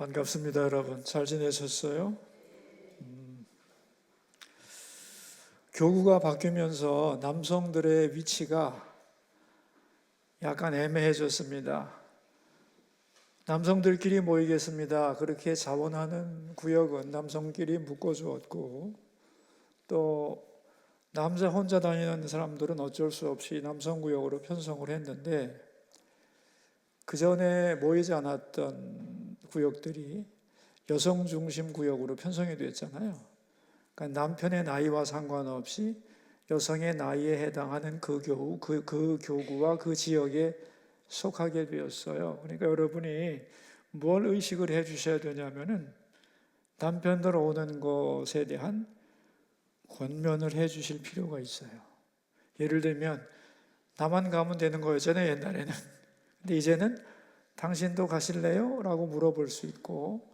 반갑습니다, 여러분. 잘 지내셨어요? 교구가 바뀌면서 남성들의 위치가 약간 애매해졌습니다. 남성들끼리 모이겠습니다. 그렇게 자원하는 구역은 남성끼리 묶어주었고, 또 남자 혼자 다니는 사람들은 어쩔 수 없이 남성구역으로 편성을 했는데, 그 전에 모이지 않았던 구역들이 여성 중심 구역으로 편성이 됐잖아요. 그러니까 남편의 나이와 상관없이 여성의 나이에 해당하는 그 교구와 그 지역에 속하게 되었어요. 그러니까 여러분이 뭘 의식을 해 주셔야 되냐면은 남편들 오는 것에 대한 권면을 해 주실 필요가 있어요. 예를 들면 나만 가면 되는 거였잖아요, 옛날에는. 근데 이제는 당신도 가실래요? 라고 물어볼 수 있고,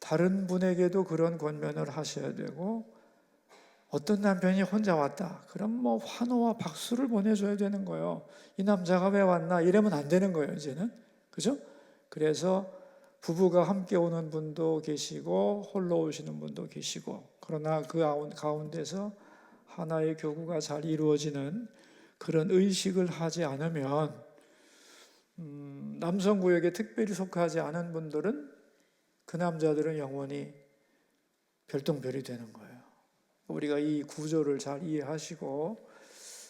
다른 분에게도 그런 권면을 하셔야 되고, 어떤 남편이 혼자 왔다. 그럼 뭐 환호와 박수를 보내줘야 되는 거예요. 이 남자가 왜 왔나? 이러면 안 되는 거예요, 이제는. 그죠? 그래서 부부가 함께 오는 분도 계시고, 홀로 오시는 분도 계시고, 그러나 그 가운데서 하나의 교구가 잘 이루어지는 그런 의식을 하지 않으면, 남성구역에 특별히 속하지 않은 분들은 그 남자들은 영원히 별똥별이 되는 거예요. 우리가 이 구조를 잘 이해하시고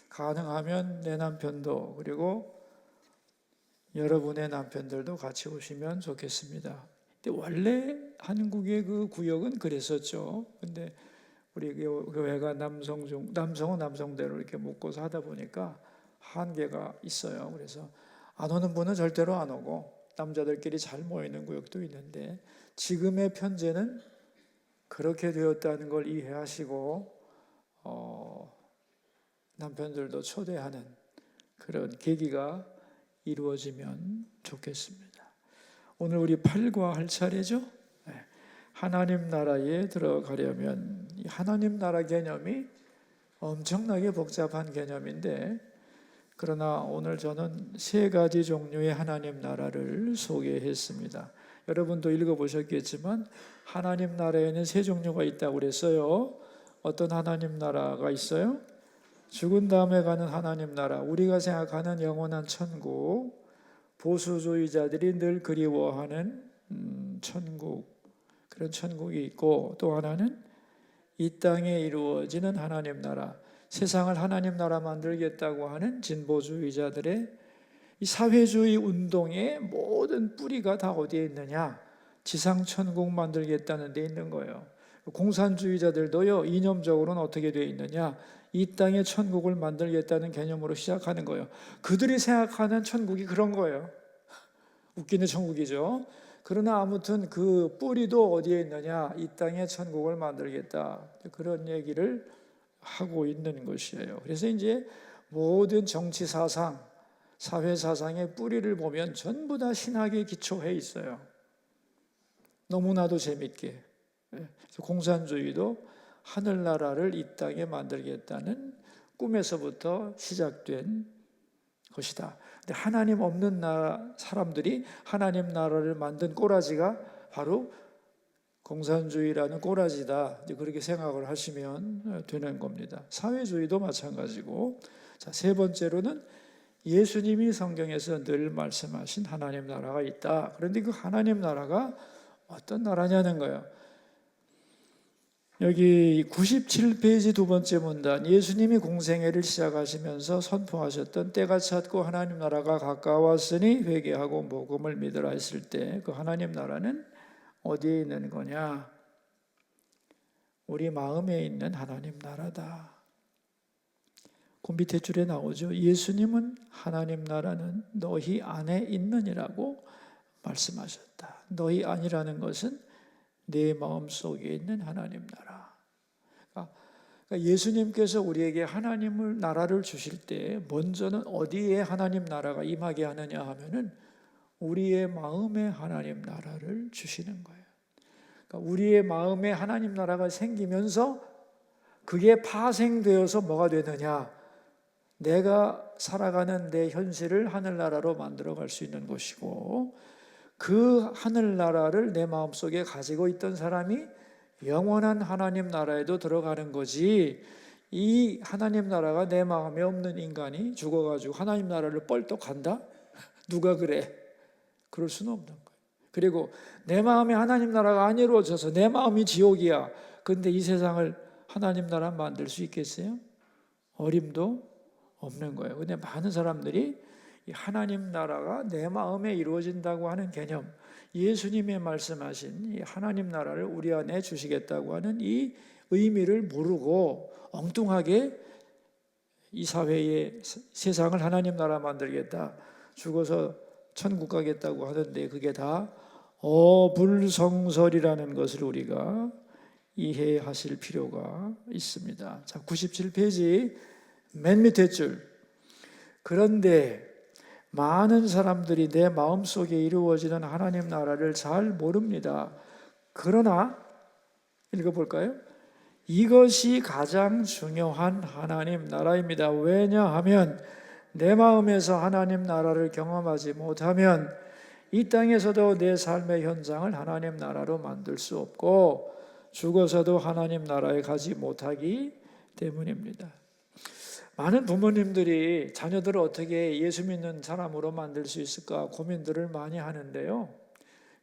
가능하면 내 남편도 그리고 여러분의 남편들도 같이 오시면 좋겠습니다. 근데 원래 한국의 그 구역은 그랬었죠. 근데 우리 교회가 남성은 남성대로 이렇게 묶어서 하다 보니까 한계가 있어요. 그래서 안 오는 분은 절대로 안 오고 남자들끼리 잘 모이는 구역도 있는데, 지금의 편제는 그렇게 되었다는 걸 이해하시고 남편들도 초대하는 그런 계기가 이루어지면 좋겠습니다. 오늘 우리 8과 할 차례죠. 네. 하나님 나라에 들어가려면 이 하나님 나라 개념이 엄청나게 복잡한 개념인데, 그러나 오늘 저는 3가지 종류의 하나님 나라를 소개했습니다. 여러분도 읽어보셨겠지만 하나님 나라에는 3종류가 있다고 그랬어요. 어떤 하나님 나라가 있어요? 죽은 다음에 가는 하나님 나라, 우리가 생각하는 영원한 천국, 보수주의자들이 늘 그리워하는 천국, 그런 천국이 있고, 또 하나는 이 땅에 이루어지는 하나님 나라, 세상을 하나님 나라 만들겠다고 하는 진보주의자들의 이 사회주의 운동의 모든 뿌리가 다 어디에 있느냐? 지상 천국 만들겠다는 데 있는 거예요. 공산주의자들도요, 이념적으로는 어떻게 되어 있느냐? 이 땅에 천국을 만들겠다는 개념으로 시작하는 거예요. 그들이 생각하는 천국이 그런 거예요. 웃기는 천국이죠. 그러나 아무튼 그 뿌리도 어디에 있느냐? 이 땅에 천국을 만들겠다. 그런 얘기를 하고 있는 것이에요. 그래서 이제 모든 정치 사상, 사회 사상의 뿌리를 보면 전부 다 신학에 기초해 있어요. 너무나도 재밌게. 공산주의도 하늘나라를 이 땅에 만들겠다는 꿈에서부터 시작된 것이다. 근데 하나님 없는 사람들이 하나님 나라를 만든 꼬라지가 바로 공산주의라는 꼬라지다. 그렇게 생각을 하시면 되는 겁니다. 사회주의도 마찬가지고. 자, 3번째로는 예수님이 성경에서 늘 말씀하신 하나님 나라가 있다. 그런데 그 하나님 나라가 어떤 나라냐는 거예요. 여기 97페이지 2번째 문단, 예수님이 공생애를 시작하시면서 선포하셨던 때가 찼고 하나님 나라가 가까웠으니 회개하고 복음을 믿으라 했을 때 그 하나님 나라는 어디에 있는 거냐? 우리 마음에 있는 하나님 나라다. 그 밑에 줄에 나오죠. 예수님은 하나님 나라는 너희 안에 있느니라고 말씀하셨다. 너희 안이라는 것은 내 마음속에 있는 하나님 나라. 그러니까 예수님께서 우리에게 하나님을 나라를 주실 때 먼저는 어디에 하나님 나라가 임하게 하느냐 하면은 우리의 마음에 하나님 나라를 주시는 거예요. 그러니까 우리의 마음에 하나님 나라가 생기면서 그게 파생되어서 뭐가 되느냐? 내가 살아가는 내 현실을 하늘나라로 만들어 갈 수 있는 것이고, 그 하늘나라를 내 마음속에 가지고 있던 사람이 영원한 하나님 나라에도 들어가는 거지, 이 하나님 나라가 내 마음에 없는 인간이 죽어가지고 하나님 나라를 뻘떡 간다? 누가 그래? 그럴 수는 없는 거예요. 그리고 내 마음에 하나님 나라가 안 이루어져서 내 마음이 지옥이야. 근데 이 세상을 하나님 나라 만들 수 있겠어요? 어림도 없는 거예요. 근데 많은 사람들이 이 하나님 나라가 내 마음에 이루어진다고 하는 개념, 예수님의 말씀하신 이 하나님 나라를 우리 안에 주시겠다고 하는 이 의미를 모르고 엉뚱하게 이 사회에 세상을 하나님 나라 만들겠다, 죽어서 천국 가겠다고 하는데 그게 다 어불성설이라는 것을 우리가 이해하실 필요가 있습니다. 자, 97페이지 맨 밑에 줄. 그런데 많은 사람들이 내 마음속에 이루어지는 하나님 나라를 잘 모릅니다. 그러나 읽어볼까요? 이것이 가장 중요한 하나님 나라입니다. 왜냐하면 내 마음에서 하나님 나라를 경험하지 못하면 이 땅에서도 내 삶의 현장을 하나님 나라로 만들 수 없고 죽어서도 하나님 나라에 가지 못하기 때문입니다. 많은 부모님들이 자녀들을 어떻게 예수 믿는 사람으로 만들 수 있을까 고민들을 많이 하는데요.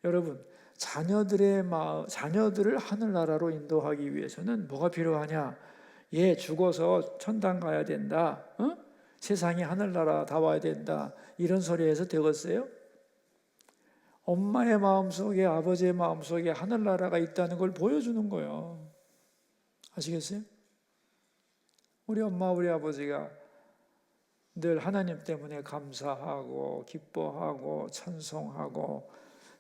여러분, 자녀들을 하늘나라로 인도하기 위해서는 뭐가 필요하냐? 얘 죽어서 천당 가야 된다. 세상이 하늘나라 다 와야 된다. 이런 소리 해서 되겠어요? 엄마의 마음속에, 아버지의 마음속에 하늘나라가 있다는 걸 보여주는 거예요. 아시겠어요? 우리 엄마, 우리 아버지가 늘 하나님 때문에 감사하고 기뻐하고 찬송하고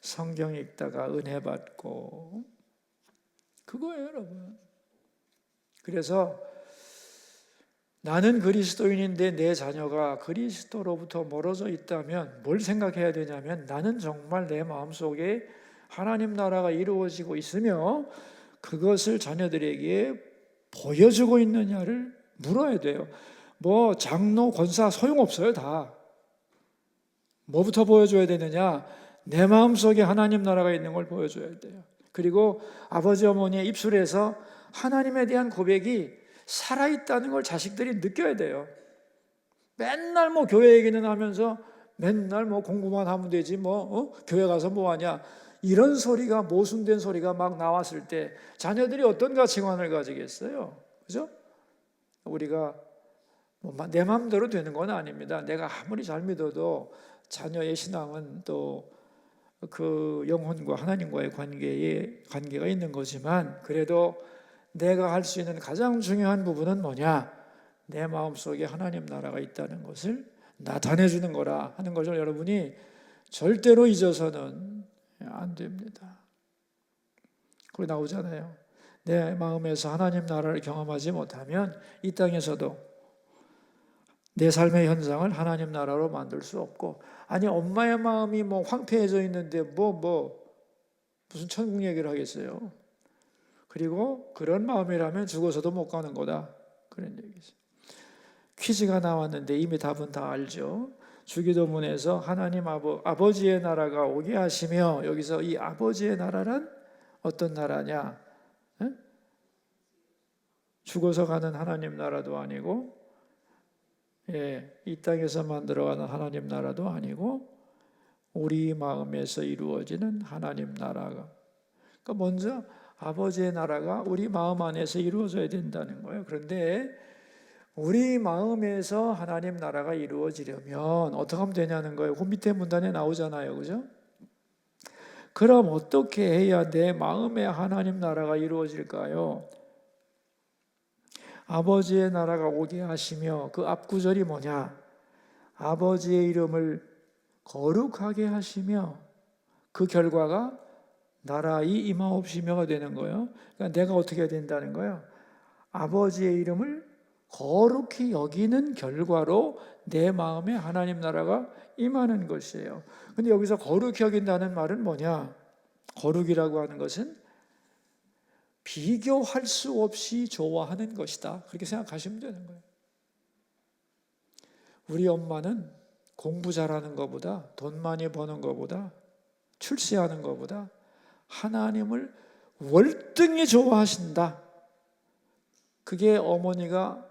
성경 읽다가 은혜 받고, 그거예요, 여러분. 그래서 나는 그리스도인인데 내 자녀가 그리스도로부터 멀어져 있다면 뭘 생각해야 되냐면, 나는 정말 내 마음속에 하나님 나라가 이루어지고 있으며 그것을 자녀들에게 보여주고 있느냐를 물어야 돼요. 뭐 장로, 권사 소용없어요. 다. 뭐부터 보여줘야 되느냐? 내 마음속에 하나님 나라가 있는 걸 보여줘야 돼요. 그리고 아버지 어머니의 입술에서 하나님에 대한 고백이 살아있다는 걸 자식들이 느껴야 돼요. 맨날 뭐 교회 얘기는 하면서 맨날 뭐 공부만 하면 되지 교회 가서 뭐 하냐, 이런 소리가, 모순된 소리가 막 나왔을 때 자녀들이 어떤 가치관을 가지겠어요? 그죠? 우리가 내 마음대로 되는 건 아닙니다. 내가 아무리 잘 믿어도 자녀의 신앙은 또 그 영혼과 하나님과의 관계가 있는 거지만, 그래도 내가 할 수 있는 가장 중요한 부분은 뭐냐? 내 마음속에 하나님 나라가 있다는 것을 나타내 주는 거라 하는 것을 여러분이 절대로 잊어서는 안 됩니다. 그거 나오잖아요. 내 마음에서 하나님 나라를 경험하지 못하면 이 땅에서도 내 삶의 현장을 하나님 나라로 만들 수 없고, 아니 엄마의 마음이 뭐 황폐해져 있는데 무슨 천국 얘기를 하겠어요. 그리고 그런 마음이라면 죽어서도 못 가는 거다, 그런 얘기죠. 퀴즈가 나왔는데 이미 답은 다 알죠. 주기도문에서 하나님 아버지의 나라가 오게 하시며, 여기서 이 아버지의 나라란 어떤 나라냐? 죽어서 가는 하나님 나라도 아니고, 이 땅에서 만들어가는 하나님 나라도 아니고, 우리 마음에서 이루어지는 하나님 나라가, 그러니까 먼저 아버지의 나라가 우리 마음 안에서 이루어져야 된다는 거예요. 그런데 우리 마음에서 하나님 나라가 이루어지려면 어떻게 하면 되냐는 거예요. 그 밑에 문단에 나오잖아요, 그죠? 그럼 어떻게 해야 내 마음에 하나님 나라가 이루어질까요? 아버지의 나라가 오게 하시며, 그 앞구절이 뭐냐? 아버지의 이름을 거룩하게 하시며, 그 결과가 나라의 임하옵시며가 되는 거예요. 그러니까 내가 어떻게 해야 된다는 거예요? 아버지의 이름을 거룩히 여기는 결과로 내 마음에 하나님 나라가 임하는 것이에요. 근데 여기서 거룩히 여긴다는 말은 뭐냐? 거룩이라고 하는 것은 비교할 수 없이 좋아하는 것이다, 그렇게 생각하시면 되는 거예요. 우리 엄마는 공부 잘하는 것보다, 돈 많이 버는 것보다 출세하는 것보다 하나님을 월등히 좋아하신다. 그게 어머니가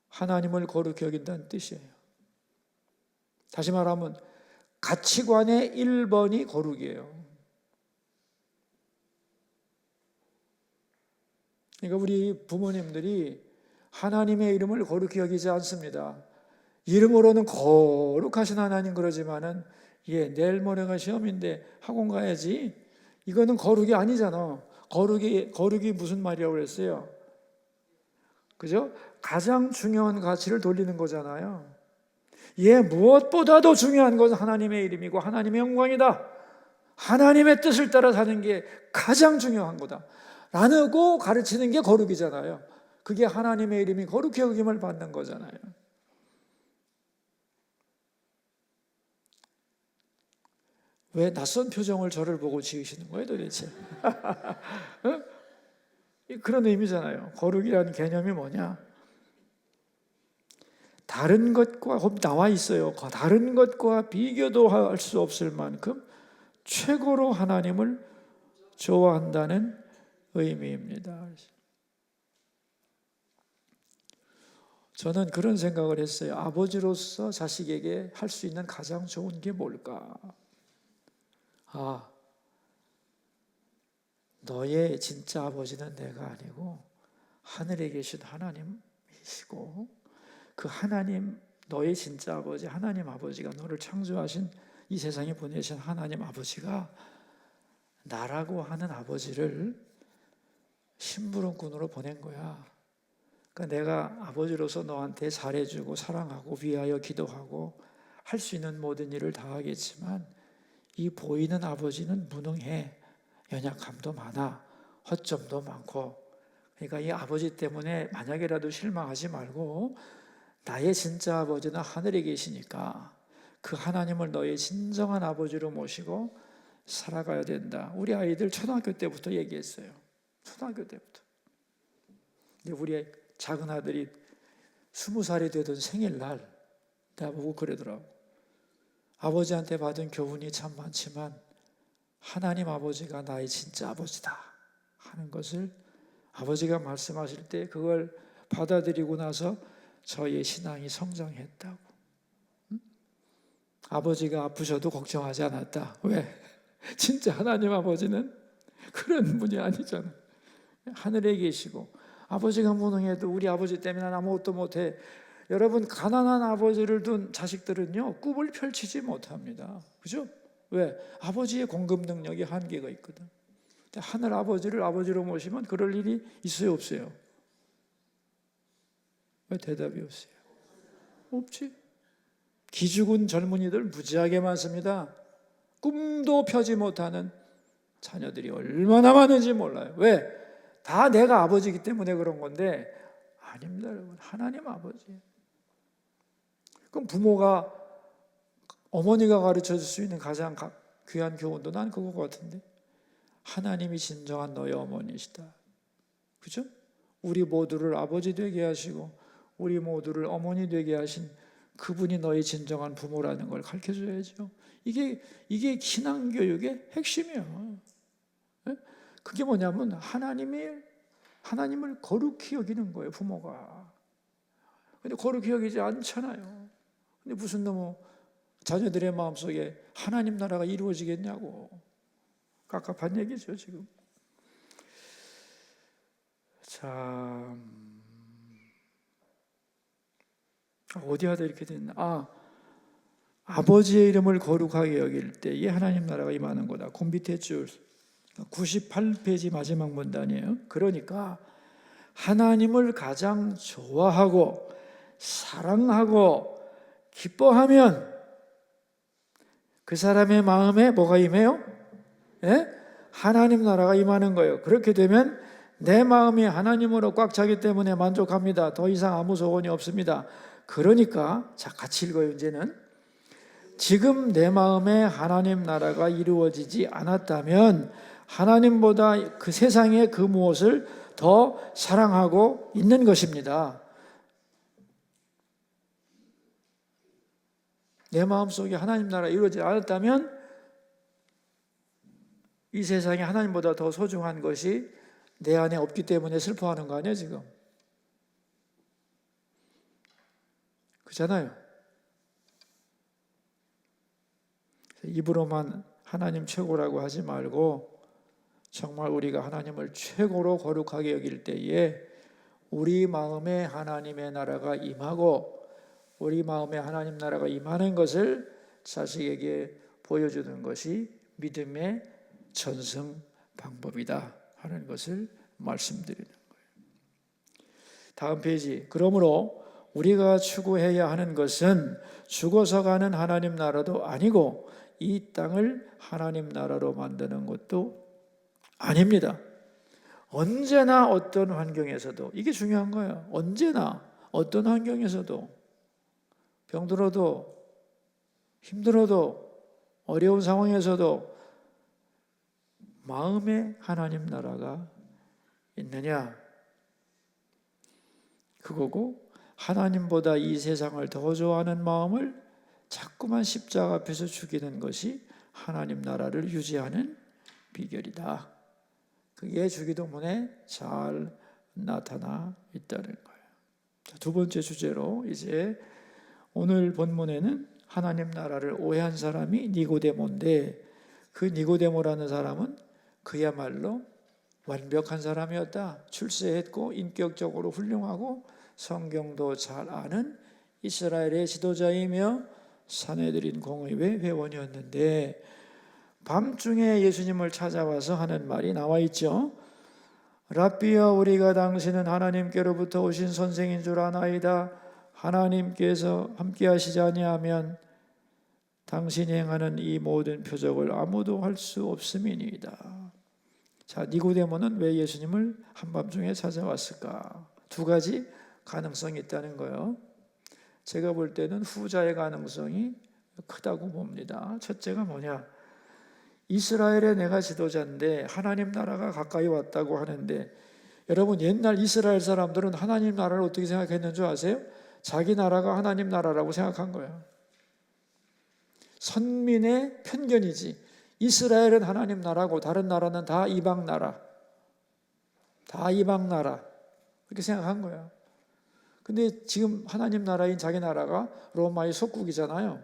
하나님을 거룩히 여긴다는 뜻이에요. 다시 말하면 가치관의 1번이 거룩이에요. 그러니까 우리 부모님들이 하나님의 이름을 거룩히 여기지 않습니다. 이름으로는 거룩하신 하나님 그러지만은 내일 모레가 시험인데 학원 가야지. 이거는 거룩이 아니잖아. 거룩이 무슨 말이라고 그랬어요? 그죠? 가장 중요한 가치를 돌리는 거잖아요. 무엇보다도 중요한 것은 하나님의 이름이고 하나님의 영광이다. 하나님의 뜻을 따라 사는 게 가장 중요한 거다. 라고 가르치는 게 거룩이잖아요. 그게 하나님의 이름이 거룩히 여김을 받는 거잖아요. 왜 낯선 표정을 저를 보고 지으시는 거예요 도대체? 그런 의미잖아요. 거룩이라는 개념이 뭐냐? 다른 것과 나와 있어요. 다른 것과 비교도 할 수 없을 만큼 최고로 하나님을 좋아한다는 의미입니다. 저는 그런 생각을 했어요. 아버지로서 자식에게 할 수 있는 가장 좋은 게 뭘까? 너의 진짜 아버지는 내가 아니고 하늘에 계신 하나님이시고 그 하나님, 너의 진짜 아버지 하나님 아버지가 너를 창조하신 이 세상에 보내신 하나님 아버지가 나라고 하는 아버지를 심부름꾼으로 보낸 거야. 그러니까 내가 아버지로서 너한테 잘해주고 사랑하고 위하여 기도하고 할 수 있는 모든 일을 다 하겠지만 이 보이는 아버지는 무능해. 연약함도 많아. 허점도 많고. 그러니까 이 아버지 때문에 만약에라도 실망하지 말고 나의 진짜 아버지는 하늘에 계시니까 그 하나님을 너의 진정한 아버지로 모시고 살아가야 된다. 우리 아이들 초등학교 때부터 얘기했어요. 초등학교 때부터. 근데 우리 작은 아들이 20살이 되던 생일날 내가 보고 그러더라고. 아버지한테 받은 교훈이 참 많지만 하나님 아버지가 나의 진짜 아버지다 하는 것을 아버지가 말씀하실 때 그걸 받아들이고 나서 저의 신앙이 성장했다고. 아버지가 아프셔도 걱정하지 않았다. 왜? 진짜 하나님 아버지는 그런 분이 아니잖아. 하늘에 계시고 아버지가 무능해도 우리 아버지 때문에 난 아무것도 못해. 여러분, 가난한 아버지를 둔 자식들은요 꿈을 펼치지 못합니다. 그죠? 왜? 아버지의 공급 능력이 한계가 있거든. 근데 하늘 아버지를 아버지로 모시면 그럴 일이 있어요 없어요? 왜 대답이 없어요? 없지. 기죽은 젊은이들 무지하게 많습니다. 꿈도 펴지 못하는 자녀들이 얼마나 많은지 몰라요. 왜? 다 내가 아버지이기 때문에 그런 건데 아닙니다 여러분. 하나님 아버지. 그럼 부모가 어머니가 가르쳐 줄 수 있는 가장 귀한 교훈도 난 그거 같은데 하나님이 진정한 너의 어머니시다. 그죠? 우리 모두를 아버지 되게 하시고 우리 모두를 어머니 되게 하신 그분이 너의 진정한 부모라는 걸 가르쳐줘야죠. 이게 신앙교육의 핵심이에요. 그게 뭐냐면 하나님을 거룩히 여기는 거예요, 부모가. 근데 거룩히 여기지 않잖아요. 근데 무슨 너무 자녀들의 마음속에 하나님 나라가 이루어지겠냐고. 깝깝한 얘기죠, 지금. 자, 어디 하다 이렇게 됐나? 아버지의 이름을 거룩하게 여길 때에 하나님 나라가 임하는 거다. 그 밑에 줄 98페이지 마지막 문단이에요. 그러니까 하나님을 가장 좋아하고 사랑하고 기뻐하면 그 사람의 마음에 뭐가 임해요? 하나님 나라가 임하는 거예요. 그렇게 되면 내 마음이 하나님으로 꽉 차기 때문에 만족합니다. 더 이상 아무 소원이 없습니다. 그러니까 자, 같이 읽어요. 이제는 지금 내 마음에 하나님 나라가 이루어지지 않았다면 하나님보다 그 세상의 그 무엇을 더 사랑하고 있는 것입니다. 내 마음속에 하나님 나라가 이루어지지 않았다면 이 세상에 하나님보다 더 소중한 것이 내 안에 없기 때문에 슬퍼하는 거 아니에요 지금? 그렇잖아요. 입으로만 하나님 최고라고 하지 말고 정말 우리가 하나님을 최고로 거룩하게 여길 때에 우리 마음에 하나님의 나라가 임하고 우리 마음에 하나님 나라가 임하는 것을 자식에게 보여주는 것이 믿음의 전승 방법이다 하는 것을 말씀드리는 거예요. 다음 페이지. 그러므로 우리가 추구해야 하는 것은 죽어서 가는 하나님 나라도 아니고 이 땅을 하나님 나라로 만드는 것도 아닙니다. 언제나 어떤 환경에서도, 이게 중요한 거예요. 언제나 어떤 환경에서도, 병들어도 힘들어도 어려운 상황에서도 마음에 하나님 나라가 있느냐, 그거고 하나님보다 이 세상을 더 좋아하는 마음을 자꾸만 십자가 앞에서 죽이는 것이 하나님 나라를 유지하는 비결이다. 그게 주기도문에 잘 나타나 있다는 거예요. 두 번째 주제로 이제 오늘 본문에는 하나님 나라를 오해한 사람이 니고데모인데, 그 니고데모라는 사람은 그야말로 완벽한 사람이었다. 출세했고 인격적으로 훌륭하고 성경도 잘 아는 이스라엘의 지도자이며 산헤드린 공의회 회원이었는데, 밤중에 예수님을 찾아와서 하는 말이 나와 있죠. 랍비여, 우리가 당신은 하나님께로부터 오신 선생인 줄 아나이다. 하나님께서 함께 하시지 아니하면 당신이 행하는 이 모든 표적을 아무도 할 수 없음이니이다. 자, 니고데모는 왜 예수님을 한밤중에 찾아왔을까? 두 가지 가능성이 있다는 거예요. 제가 볼 때는 후자의 가능성이 크다고 봅니다. 첫째가 뭐냐? 이스라엘의 내가 지도자인데 하나님 나라가 가까이 왔다고 하는데, 여러분 옛날 이스라엘 사람들은 하나님 나라를 어떻게 생각했는 줄 아세요? 자기 나라가 하나님 나라라고 생각한 거예요. 선민의 편견이지. 이스라엘은 하나님 나라고 다른 나라는 다 이방 나라, 다 이방 나라, 그렇게 생각한 거예요. 근데 지금 하나님 나라인 자기 나라가 로마의 속국이잖아요.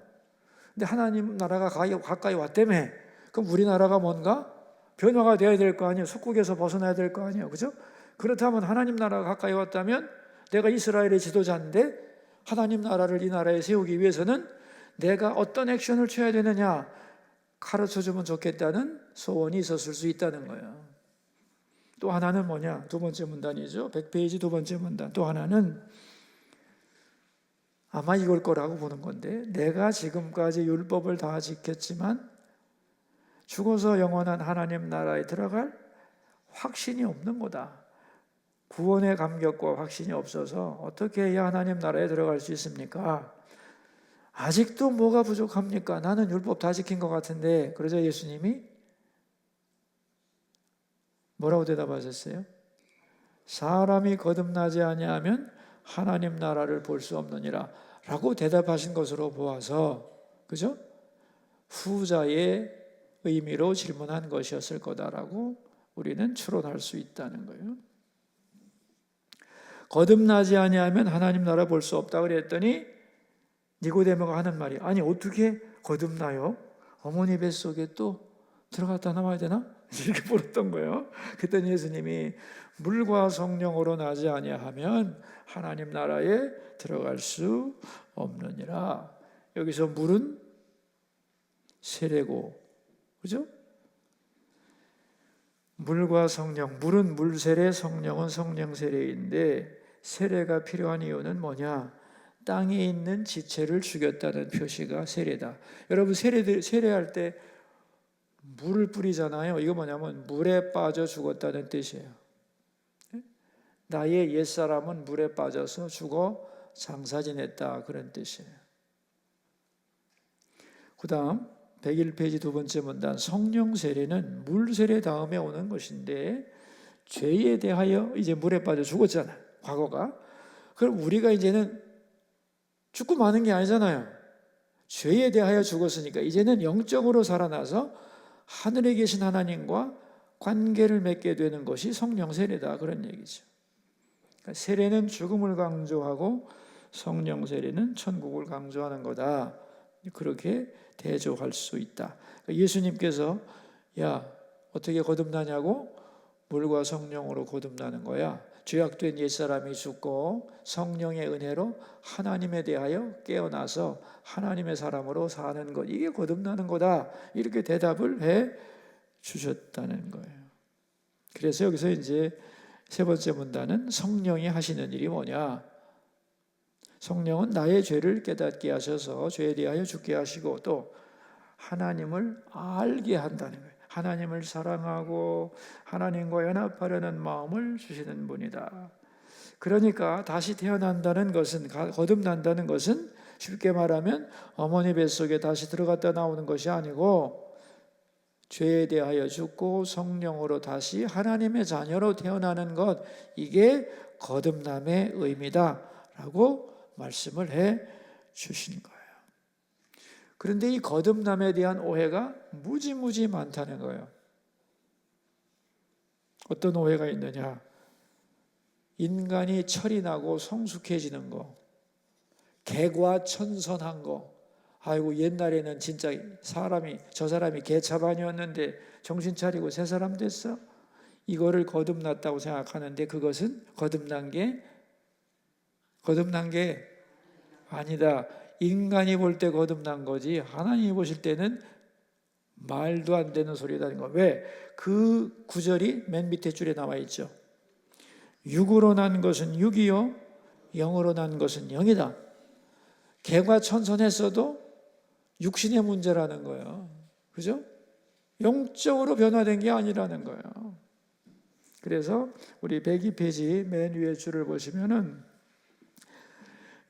근데 하나님 나라가 가까이 왔다며. 그럼 우리나라가 뭔가 변화가 돼야 될 거 아니에요. 속국에서 벗어나야 될 거 아니에요. 그죠? 그렇다면 하나님 나라가 가까이 왔다면 내가 이스라엘의 지도자인데 하나님 나라를 이 나라에 세우기 위해서는 내가 어떤 액션을 취해야 되느냐 가르쳐주면 좋겠다는 소원이 있었을 수 있다는 거예요. 또 하나는 뭐냐? 두 번째 문단이죠. 100페이지 두 번째 문단. 또 하나는 아마 이걸 거라고 보는 건데, 내가 지금까지 율법을 다 지켰지만 죽어서 영원한 하나님 나라에 들어갈 확신이 없는 거다. 구원의 감격과 확신이 없어서 어떻게 해야 하나님 나라에 들어갈 수 있습니까? 아직도 뭐가 부족합니까? 나는 율법 다 지킨 것 같은데. 그러자 예수님이 뭐라고 대답하셨어요? 사람이 거듭나지 아니하면 하나님 나라를 볼 수 없느니라 라고 대답하신 것으로 보아서, 그죠? 후자의 의미로 질문한 것이었을 거다라고 우리는 추론할 수 있다는 거예요. 거듭나지 아니하면 하나님 나라 볼 수 없다 그랬더니 니고데모가 하는 말이, 아니 어떻게 거듭나요? 어머니 뱃속에 또 들어갔다 나와야 되나? 이렇게 물었던 거예요. 그랬더니 예수님이 물과 성령으로 나지 아니하면 하나님 나라에 들어갈 수 없느니라. 여기서 물은 세례고, 그죠? 물과 성령, 물은 물세례, 성령은 성령세례인데 세례가 필요한 이유는 뭐냐? 땅에 있는 지체를 죽였다는 표시가 세례다. 여러분 세례할 때 물을 뿌리잖아요. 이거 뭐냐면 물에 빠져 죽었다는 뜻이에요. 나의 옛사람은 물에 빠져서 죽어 장사 지냈다, 그런 뜻이에요. 그 다음 101페이지 두 번째 문단, 성령 세례는 물 세례 다음에 오는 것인데 죄에 대하여 이제 물에 빠져 죽었잖아요, 과거가. 그럼 우리가 이제는 죽고 마는 게 아니잖아요. 죄에 대하여 죽었으니까 이제는 영적으로 살아나서 하늘에 계신 하나님과 관계를 맺게 되는 것이 성령 세례다, 그런 얘기죠. 그러니까 세례는 죽음을 강조하고 성령 세례는 천국을 강조하는 거다, 그렇게 대조할 수 있다. 그러니까 예수님께서 야, 어떻게 거듭나냐고? 물과 성령으로 거듭나는 거야. 죄악된 옛사람이 죽고 성령의 은혜로 하나님에 대하여 깨어나서 하나님의 사람으로 사는 것, 이게 거듭나는 거다, 이렇게 대답을 해 주셨다는 거예요. 그래서 여기서 이제 세 번째 문단은 성령이 하시는 일이 뭐냐? 성령은 나의 죄를 깨닫게 하셔서 죄에 대하여 죽게 하시고 또 하나님을 알게 한다는 거예요. 하나님을 사랑하고 하나님과 연합하려는 마음을 주시는 분이다. 그러니까 다시 태어난다는 것은, 거듭난다는 것은 쉽게 말하면 어머니 뱃속에 다시 들어갔다 나오는 것이 아니고 죄에 대하여 죽고 성령으로 다시 하나님의 자녀로 태어나는 것, 이게 거듭남의 의미다 라고 말씀을 해 주신 거예요. 그런데 이 거듭남에 대한 오해가 무지무지 많다는 거예요. 어떤 오해가 있느냐? 인간이 철이 나고 성숙해지는 거, 개과천선한 거, 아이고 옛날에는 진짜 저 사람이 개차반이었는데 정신 차리고 새 사람 됐어? 이거를 거듭났다고 생각하는데 그것은 거듭난 게 아니다. 인간이 볼 때 거듭난 거지 하나님이 보실 때는 말도 안 되는 소리라는 거. 왜? 그 구절이 맨 밑에 줄에 나와 있죠. 육으로 난 것은 육이요 영으로 난 것은 영이다. 개과천선했어도 육신의 문제라는 거예요. 그죠? 영적으로 변화된 게 아니라는 거예요. 그래서 우리 102페이지 맨 위에 줄을 보시면은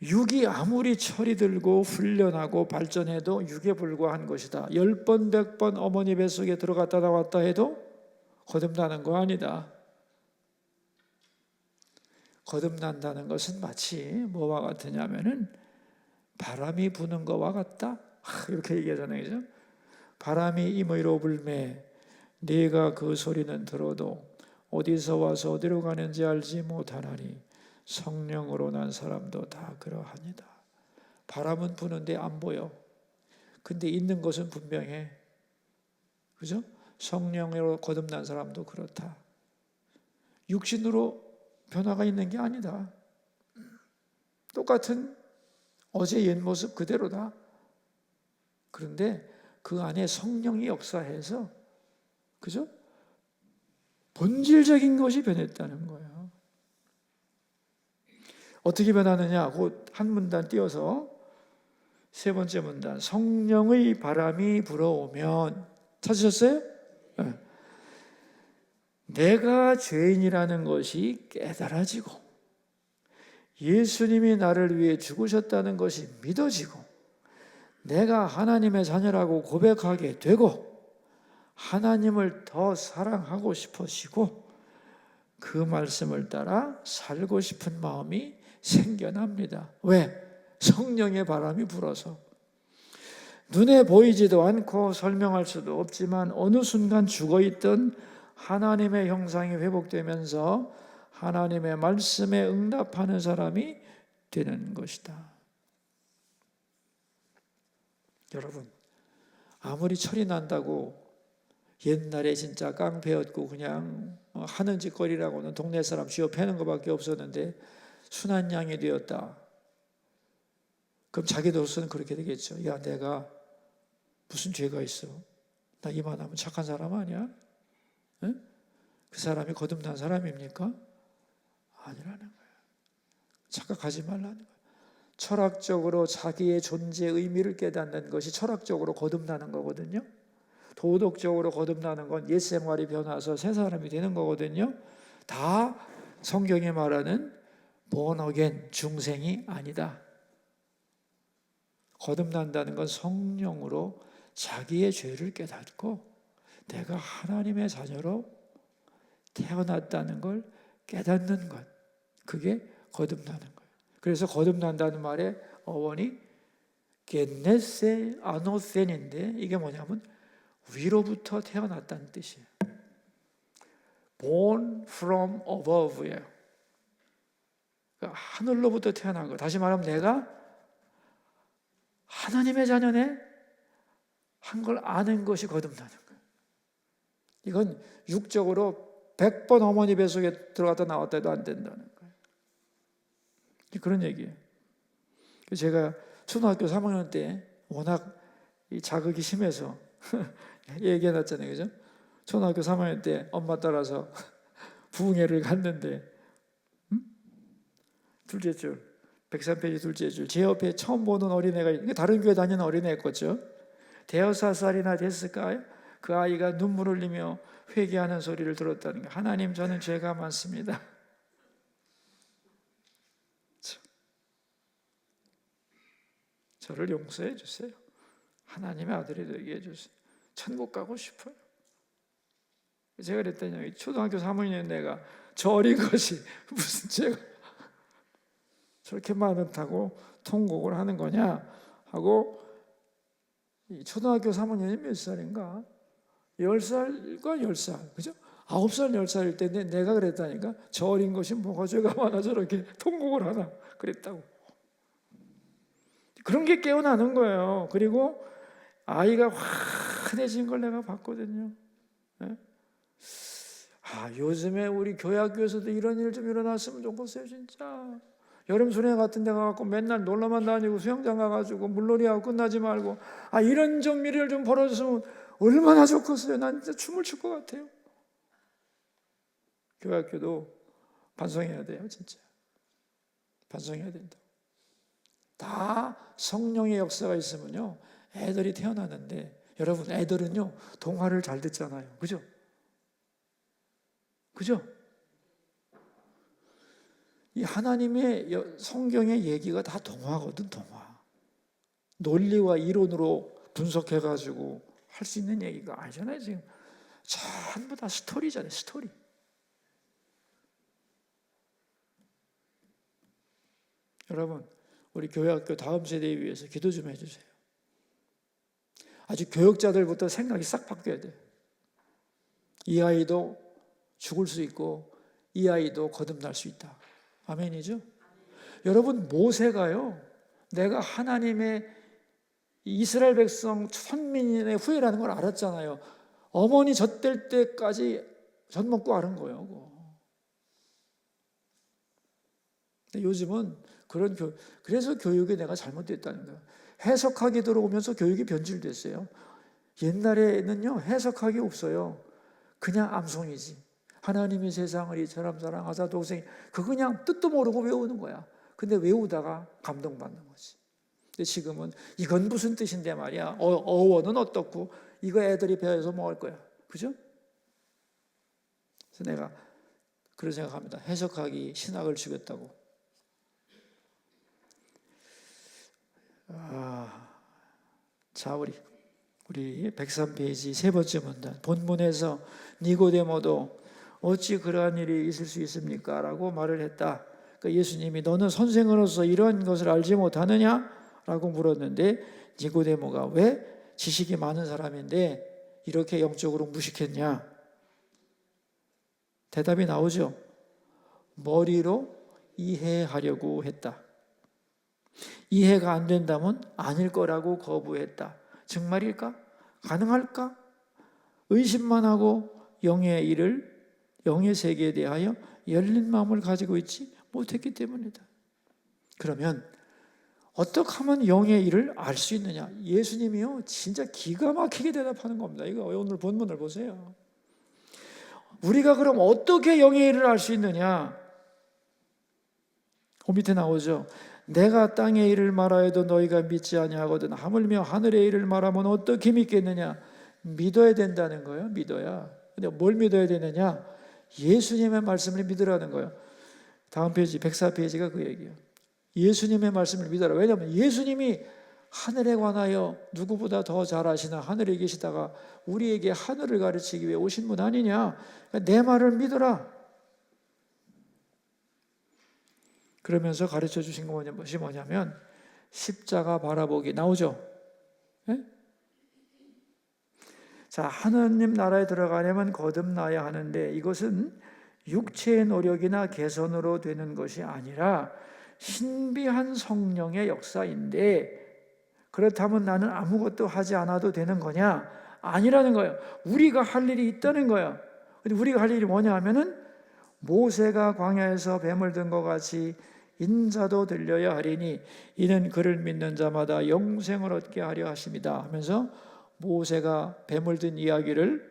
육이 아무리 철이 들고 훈련하고 발전해도 육에 불과한 것이다. 10번 100번 어머니 뱃속에 들어갔다 나왔다 해도 거듭나는 거 아니다. 거듭난다는 것은 마치 뭐와 같으냐면은 바람이 부는 것과 같다, 이렇게 얘기하잖아요. 그죠? 바람이 임의로 불매 네가 그 소리는 들어도 어디서 와서 어디로 가는지 알지 못하나니 성령으로 난 사람도 다 그러하니다. 바람은 부는데 안 보여. 근데 있는 것은 분명해. 그죠? 성령으로 거듭난 사람도 그렇다. 육신으로 변화가 있는 게 아니다. 똑같은 어제 옛 모습 그대로다. 그런데 그 안에 성령이 역사해서, 그죠? 본질적인 것이 변했다는 거예요. 어떻게 변하느냐? 곧 한 문단 띄어서 세 번째 문단, 성령의 바람이 불어오면, 찾으셨어요? 네. 내가 죄인이라는 것이 깨달아지고 예수님이 나를 위해 죽으셨다는 것이 믿어지고 내가 하나님의 자녀라고 고백하게 되고 하나님을 더 사랑하고 싶어지고 그 말씀을 따라 살고 싶은 마음이 생겨납니다. 왜? 성령의 바람이 불어서. 눈에 보이지도 않고 설명할 수도 없지만 어느 순간 죽어있던 하나님의 형상이 회복되면서 하나님의 말씀에 응답하는 사람이 되는 것이다. 여러분, 아무리 철이 난다고 옛날에 진짜 깡패였고 그냥 하는 짓거리라고는 동네 사람 쥐어 패는 것밖에 없었는데 순한 양이 되었다. 그럼 자기로서는 그렇게 되겠죠. 야, 내가 무슨 죄가 있어? 나 이만하면 착한 사람 아니야? 응? 그 사람이 거듭난 사람입니까? 아니라는 거예요. 착각하지 말라는 거예요. 철학적으로 자기의 존재의 의미를 깨닫는 것이 철학적으로 거듭나는 거거든요. 도덕적으로 거듭나는 건 옛 생활이 변화해서 새 사람이 되는 거거든요. 다 성경이 말하는 born again, 중생이 아니다. 거듭난다는 건 성령으로 자기의 죄를 깨닫고 내가 하나님의 자녀로 태어났다는 걸 깨닫는 것, 그게 거듭나는 거예요. 그래서 거듭난다는 말의 어원이 게네세 아노센인데 이게 뭐냐면 위로부터 태어났다는 뜻이에요. born from above예요. 그러니까 하늘로부터 태어난 거. 다시 말하면 내가 하나님의 자녀네 한 걸 아는 것이 거듭나는 거예요. 이건 육적으로 100번 어머니 뱃속에 들어갔다 나왔다 해도 안 된다는 거예요. 그런 얘기예요. 제가 초등학교 3학년 때 워낙 이 자극이 심해서 얘기해놨잖아요. 그죠? 초등학교 3학년 때 엄마 따라서 부흥회를 갔는데 둘째 줄 103페이지 둘째 줄 제 옆에 처음 보는 어린애가 다른 교회 다니는 어린애였겠죠. 대여섯 살이나 됐을까요? 그 아이가 눈물 흘리며 회개하는 소리를 들었다는 거예요. 하나님, 저는 죄가 많습니다. 저를 용서해 주세요. 하나님의 아들이 되게 해주세요. 천국 가고 싶어요. 제가 그랬더니 초등학교 3학년 내가 저 어린 것이 무슨 죄가 저렇게 많다고 통곡을 하는 거냐 하고, 초등학교 3학년이 몇 살인가? 10살과 10살, 그죠? 9살, 10살일 때 내가 그랬다니까. 저 어린 것이 뭐가 죄가 많아 저렇게 통곡을 하나 그랬다고. 그런 게 깨어나는 거예요. 그리고 아이가 환해진 걸 내가 봤거든요. 네? 요즘에 우리 교회학교에서도 이런 일 좀 일어났으면 좋겠어요. 진짜 여름 수련회 같은 데 가갖고 맨날 놀러만 다니고 수영장 가가지고 물놀이하고 끝나지 말고 이런 좀 일을 좀 벌어졌으면 얼마나 좋겠어요. 난 진짜 춤을 출 것 같아요. 교회학교도 반성해야 돼요. 진짜 반성해야 된다. 다 성령의 역사가 있으면요 애들이 태어나는데, 여러분 애들은요 동화를 잘 듣잖아요. 그죠? 그죠? 이 하나님의 성경의 얘기가 다 동화거든. 동화. 논리와 이론으로 분석해가지고 할 수 있는 얘기가 아니잖아요. 지금 전부 다 스토리잖아요. 스토리. 여러분, 우리 교회학교 다음 세대에 위해서 기도 좀 해주세요. 아주 교육자들부터 생각이 싹 바뀌어야 돼요. 이 아이도 죽을 수 있고 이 아이도 거듭날 수 있다. 아멘이죠? 여러분, 모세가요 내가 하나님의 이스라엘 백성 선민의 후예라는 걸 알았잖아요. 어머니 젖될 때까지 젖 먹고 앓은 거예요. 근데 요즘은 그래서 교육이 내가 잘못됐다는 거예요. 해석학이 들어오면서 교육이 변질됐어요. 옛날에는요 해석학이 없어요. 그냥 암송이지. 하나님이 세상을 이처럼 사랑하사 독생이, 그냥 뜻도 모르고 외우는 거야. 근데 외우다가 감동받는 거지. 근데 지금은 이건 무슨 뜻인데 말이야. 어원은 어떻고, 이거 애들이 배워서 뭐 할 거야. 그죠? 그래서 내가 그런 생각합니다. 해석학이 신학을 죽였다고. 자, 우리 103페이지 세 번째 문단 본문에서 니고데모도 어찌 그러한 일이 있을 수 있습니까? 라고 말을 했다. 그러니까 예수님이 너는 선생으로서 이런 것을 알지 못하느냐? 라고 물었는데, 니고데모가 왜 지식이 많은 사람인데 이렇게 영적으로 무식했냐? 대답이 나오죠. 머리로 이해하려고 했다. 이해가 안 된다면 아닐 거라고 거부했다. 정말일까? 가능할까? 의심만 하고 영의 일을, 영의 세계에 대하여 열린 마음을 가지고 있지 못했기 때문이다. 그러면 어떻게 하면 영의 일을 알 수 있느냐? 예수님이요 진짜 기가 막히게 대답하는 겁니다. 이거 오늘 본문을 보세요. 우리가 그럼 어떻게 영의 일을 알 수 있느냐? 그 밑에 나오죠. 내가 땅의 일을 말하여도 너희가 믿지 아니하거든 하물며 하늘의 일을 말하면 어떻게 믿겠느냐? 믿어야 된다는 거예요. 믿어야. 근데 뭘 믿어야 되느냐? 예수님의 말씀을 믿으라는 거예요. 다음 페이지 104페이지가 그 얘기예요. 예수님의 말씀을 믿어라. 왜냐하면 예수님이 하늘에 관하여 누구보다 더 잘 아시나 하늘에 계시다가 우리에게 하늘을 가르치기 위해 오신 분 아니냐? 그러니까 내 말을 믿어라. 그러면서 가르쳐 주신 것이 뭐냐면 십자가 바라보기 나오죠. 네? 자, 하나님 나라에 들어가려면 거듭나야 하는데 이것은 육체의 노력이나 개선으로 되는 것이 아니라 신비한 성령의 역사인데, 그렇다면 나는 아무것도 하지 않아도 되는 거냐? 아니라는 거예요. 우리가 할 일이 있다는 거예요. 근데 우리가 할 일이 뭐냐 하면은 모세가 광야에서 뱀을 든 것 같이 인자도 들려야 하리니 이는 그를 믿는 자마다 영생을 얻게 하려 하십니다 하면서 모세가 뱀을 든 이야기를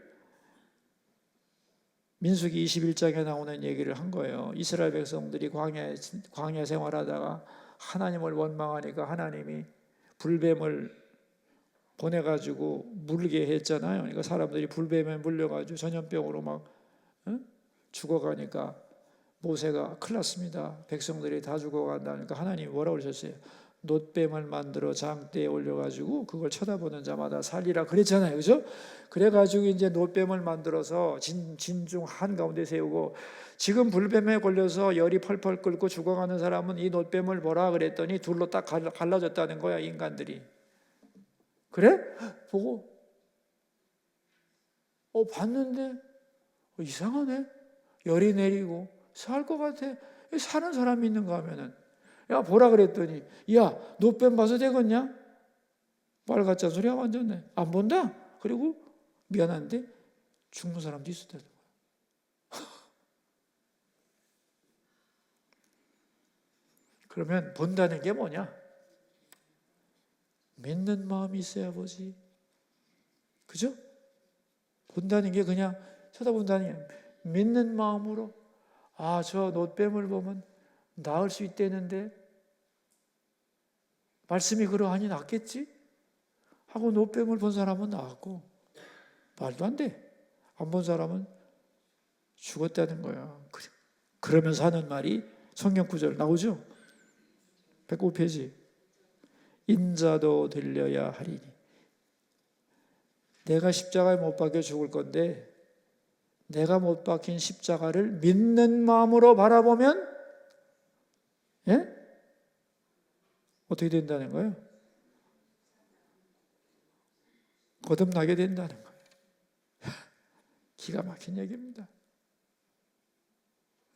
민수기 21장에 나오는 얘기를 한 거예요. 이스라엘 백성들이 광야 생활하다가 하나님을 원망하니까 하나님이 불뱀을 보내가지고 물게 했잖아요. 그러니까 사람들이 불뱀에 물려가지고 전염병으로 막 죽어가니까 모세가 큰일 났습니다. 백성들이 다 죽어간다니까 하나님이 뭐라고 그러셨어요? 놋뱀을 만들어 장대에 올려가지고 그걸 쳐다보는 자마다 살리라 그랬잖아요. 그죠? 그래가지고 이제 놋뱀을 만들어서 진중 한가운데 세우고, 지금 불뱀에 걸려서 열이 펄펄 끓고 죽어가는 사람은 이 놋뱀을 보라 그랬더니 둘로 딱 갈라졌다는 거야, 인간들이. 그래? 보고 봤는데 이상하네. 열이 내리고 살 것 같아. 사는 사람이 있는가 하면은, 야 보라 그랬더니, 야 놋뱀 봐서 되겠냐? 말 같지 소리가 완전네. 안 본다. 그리고 미안한데 죽는 사람도 있었다는 거야. 그러면 본다는 게 뭐냐? 믿는 마음이 있어야 보지. 그죠? 본다는 게 그냥 쳐다본다는 게, 믿는 마음으로 저 놋뱀을 보면 나을 수 있다는데 말씀이 그러하니 낫겠지? 하고 놋뱀을 본 사람은 나았고, 말도 안 돼. 안 본 사람은 죽었다는 거야. 그러면서 하는 말이 성경 구절 나오죠? 109페이지. 인자도 들려야 하리니. 내가 십자가에 못 박혀 죽을 건데 내가 못 박힌 십자가를 믿는 마음으로 바라보면 어떻게 된다는 거예요? 거듭나게 된다는 거예요. 기가 막힌 얘기입니다.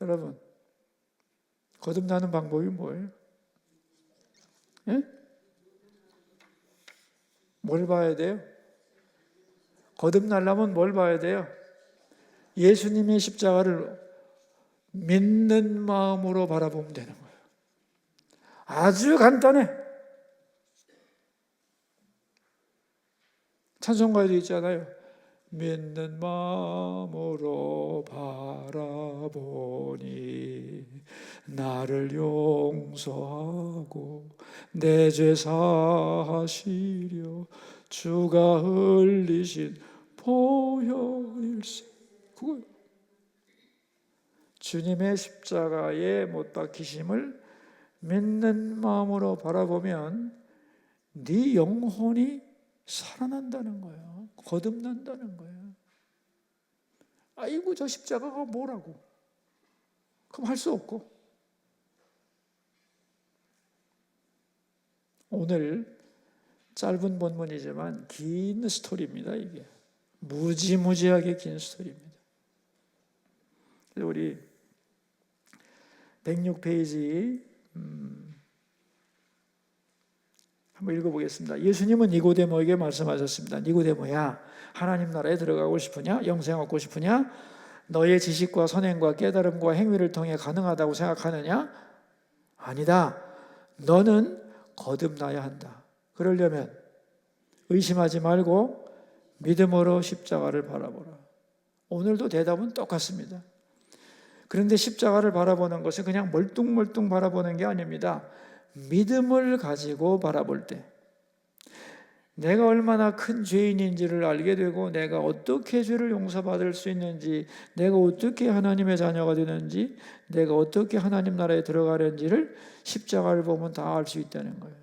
여러분, 거듭나는 방법이 뭐예요? 뭘 봐야 돼요? 거듭나려면 뭘 봐야 돼요? 예수님의 십자가를 믿는 마음으로 바라보면 되는 거예요. 아주 간단해. 찬송가에도 있잖아요. 믿는 마음으로 바라보니 나를 용서하고 내 죄 사하시려 주가 흘리신 보혈일세. 그거예요. 주님의 십자가에 못 박히심을 믿는 마음으로 바라보면 네 영혼이 살아난다는 거예요. 거듭난다는 거예요. 아이고 저 십자가가 뭐라고? 그럼 할 수 없고. 오늘 짧은 본문이지만 긴 스토리입니다. 이게 무지무지하게 긴 스토리입니다. 우리 106페이지 한번 읽어보겠습니다. 예수님은 니고데모에게 말씀하셨습니다. 니고데모야, 하나님 나라에 들어가고 싶으냐? 영생 얻고 싶으냐? 너의 지식과 선행과 깨달음과 행위를 통해 가능하다고 생각하느냐? 아니다. 너는 거듭나야 한다. 그러려면 의심하지 말고 믿음으로 십자가를 바라보라. 오늘도 대답은 똑같습니다. 그런데 십자가를 바라보는 것은 그냥 멀뚱멀뚱 바라보는 게 아닙니다. 믿음을 가지고 바라볼 때 내가 얼마나 큰 죄인인지를 알게 되고, 내가 어떻게 죄를 용서받을 수 있는지, 내가 어떻게 하나님의 자녀가 되는지, 내가 어떻게 하나님 나라에 들어가는지를 십자가를 보면 다 알 수 있다는 거예요.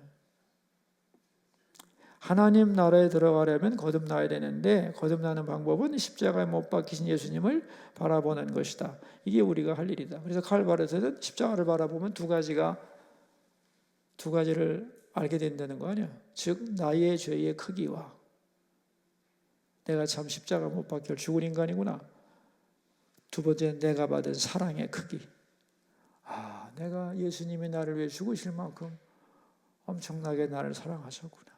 하나님 나라에 들어가려면 거듭나야 되는데, 거듭나는 방법은 십자가에 못 박히신 예수님을 바라보는 것이다. 이게 우리가 할 일이다. 그래서 칼바리에서는 십자가를 바라보면 두 가지를 알게 된다는 거 아니야. 즉 나의 죄의 크기와 내가 참 십자가 못 박혀 죽은 인간이구나. 두 번째는 내가 받은 사랑의 크기. 내가 예수님이 나를 위해 죽으실 만큼 엄청나게 나를 사랑하셨구나.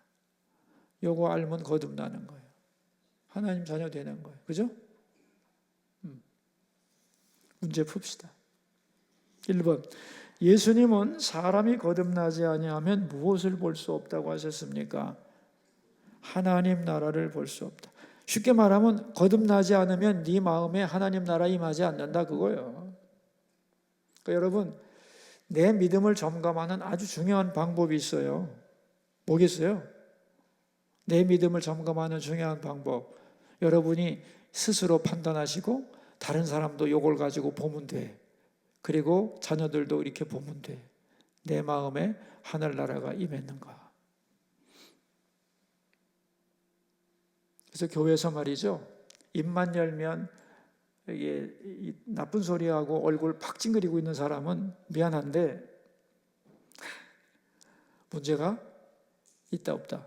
요거 알면 거듭나는 거예요. 하나님 자녀 되는 거예요. 그죠? 문제 풉시다. 1번, 예수님은 사람이 거듭나지 아니하면 무엇을 볼 수 없다고 하셨습니까? 하나님 나라를 볼 수 없다. 쉽게 말하면 거듭나지 않으면 네 마음에 하나님 나라 임하지 않는다 그거예요. 그러니까 여러분, 내 믿음을 점검하는 아주 중요한 방법이 있어요. 뭐겠어요? 내 믿음을 점검하는 중요한 방법. 여러분이 스스로 판단하시고 다른 사람도 이걸 가지고 보면 돼. 그리고 자녀들도 이렇게 보면 돼. 내 마음에 하늘나라가 임했는가. 그래서 교회에서 말이죠, 입만 열면 이게 나쁜 소리하고 얼굴 팍 찡그리고 있는 사람은 미안한데 문제가 있다 없다.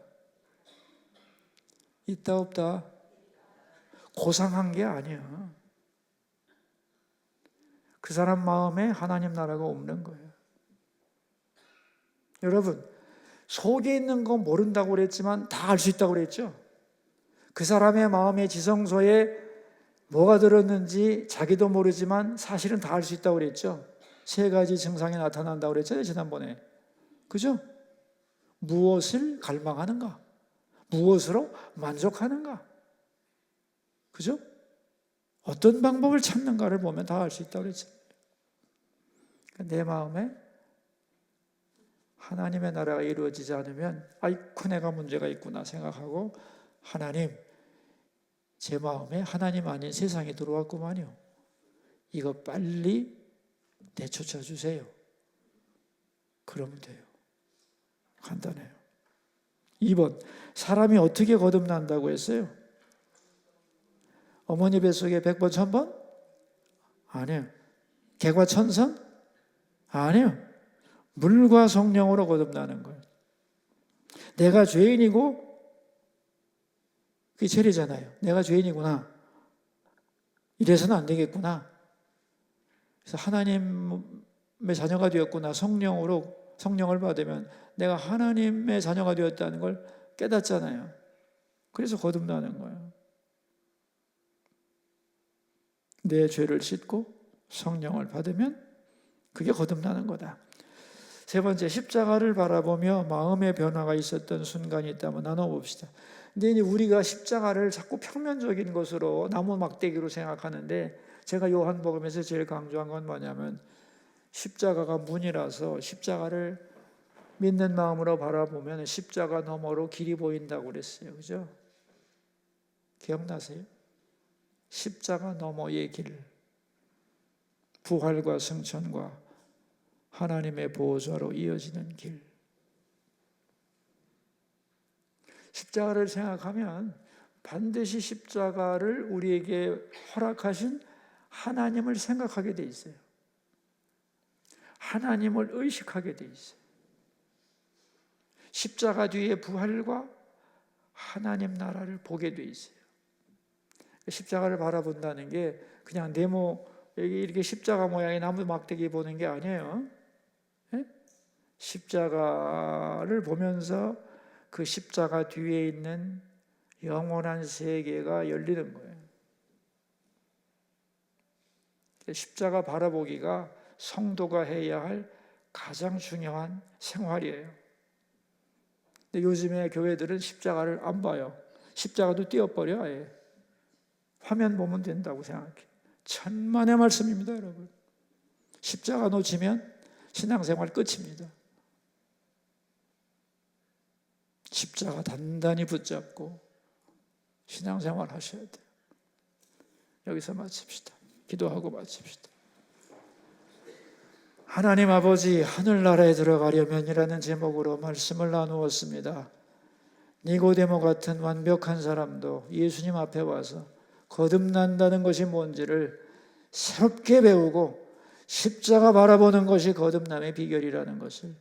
있다 없다. 고상한 게 아니야. 그 사람 마음에 하나님 나라가 없는 거예요. 여러분, 속에 있는 거 모른다고 그랬지만 다 알 수 있다고 그랬죠. 그 사람의 마음의 지성소에 뭐가 들었는지 자기도 모르지만 사실은 다 알 수 있다고 그랬죠. 3가지 증상이 나타난다고 그랬잖아요, 지난번에. 그죠? 무엇을 갈망하는가? 무엇으로 만족하는가? 그죠? 어떤 방법을 찾는가를 보면 다 알 수 있다고 그랬죠. 내 마음에 하나님의 나라가 이루어지지 않으면 큰 애가 문제가 있구나 생각하고, 하나님, 제 마음에 하나님 아닌 세상이 들어왔구만요. 이거 빨리 내쫓아 주세요. 그러면 돼요. 간단해요. 2번, 사람이 어떻게 거듭난다고 했어요? 어머니 뱃속에 100번 1000번? 아니에요. 개과천선? 아니에요. 물과 성령으로 거듭나는 거예요. 내가 죄인이고, 그게 죄리잖아요. 내가 죄인이구나. 이래서는 안 되겠구나. 그래서 하나님의 자녀가 되었구나. 성령을 받으면 내가 하나님의 자녀가 되었다는 걸 깨닫잖아요. 그래서 거듭나는 거예요. 내 죄를 씻고 성령을 받으면 그게 거듭나는 거다. 3번째, 십자가를 바라보며 마음의 변화가 있었던 순간이 있다면 나눠봅시다. 근데 이제 우리가 십자가를 자꾸 평면적인 것으로 나무 막대기로 생각하는데, 제가 요한복음에서 제일 강조한 건 뭐냐면 십자가가 문이라서 십자가를 믿는 마음으로 바라보면 십자가 너머로 길이 보인다고 그랬어요. 그죠? 기억나세요? 십자가 너머의 길, 부활과 승천과 하나님의 보호자로 이어지는 길. 십자가를 생각하면 반드시 십자가를 우리에게 허락하신 하나님을 생각하게 돼 있어요. 하나님을 의식하게 돼 있어요. 십자가 뒤에 부활과 하나님 나라를 보게 돼 있어요. 십자가를 바라본다는 게 그냥 여기 이렇게 십자가 모양의 나무 막대기 보는 게 아니에요. 네? 십자가를 보면서 그 십자가 뒤에 있는 영원한 세계가 열리는 거예요. 십자가 바라보기가 성도가 해야 할 가장 중요한 생활이에요. 근데 요즘에 교회들은 십자가를 안 봐요. 십자가도 띄워버려 아예. 화면 보면 된다고 생각해. 천만의 말씀입니다, 여러분. 십자가 놓치면 신앙생활 끝입니다. 십자가 단단히 붙잡고 신앙생활 하셔야 돼요. 여기서 마칩시다. 기도하고 마칩시다. 하나님 아버지, 하늘나라에 들어가려면이라는 제목으로 말씀을 나누었습니다. 니고데모 같은 완벽한 사람도 예수님 앞에 와서 거듭난다는 것이 뭔지를 새롭게 배우고 십자가 바라보는 것이 거듭남의 비결이라는 것을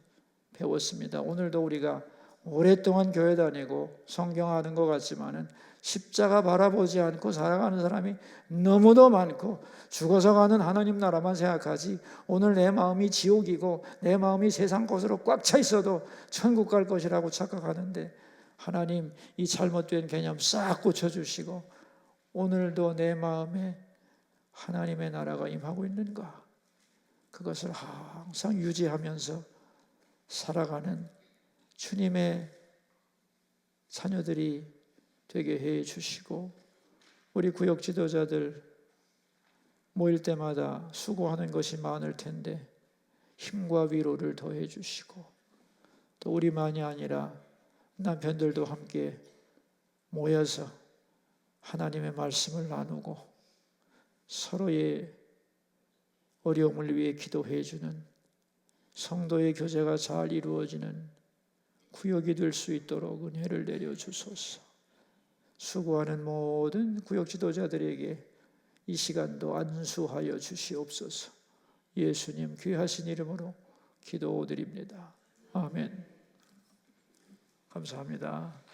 배웠습니다. 오늘도 우리가 오랫동안 교회 다니고 성경하는 것 같지만은 십자가 바라보지 않고 살아가는 사람이 너무도 많고, 죽어서 가는 하나님 나라만 생각하지 오늘 내 마음이 지옥이고 내 마음이 세상 것으로 꽉 차 있어도 천국 갈 것이라고 착각하는데, 하나님 이 잘못된 개념 싹 고쳐주시고 오늘도 내 마음에 하나님의 나라가 임하고 있는가, 그것을 항상 유지하면서 살아가는 주님의 자녀들이 되게 해 주시고, 우리 구역 지도자들 모일 때마다 수고하는 것이 많을 텐데 힘과 위로를 더해 주시고, 또 우리만이 아니라 남편들도 함께 모여서 하나님의 말씀을 나누고 서로의 어려움을 위해 기도해 주는 성도의 교제가 잘 이루어지는 구역이 될 수 있도록 은혜를 내려 주소서. 수고하는 모든 구역 지도자들에게 이 시간도 안수하여 주시옵소서. 예수님 귀하신 이름으로 기도드립니다. 아멘. 감사합니다.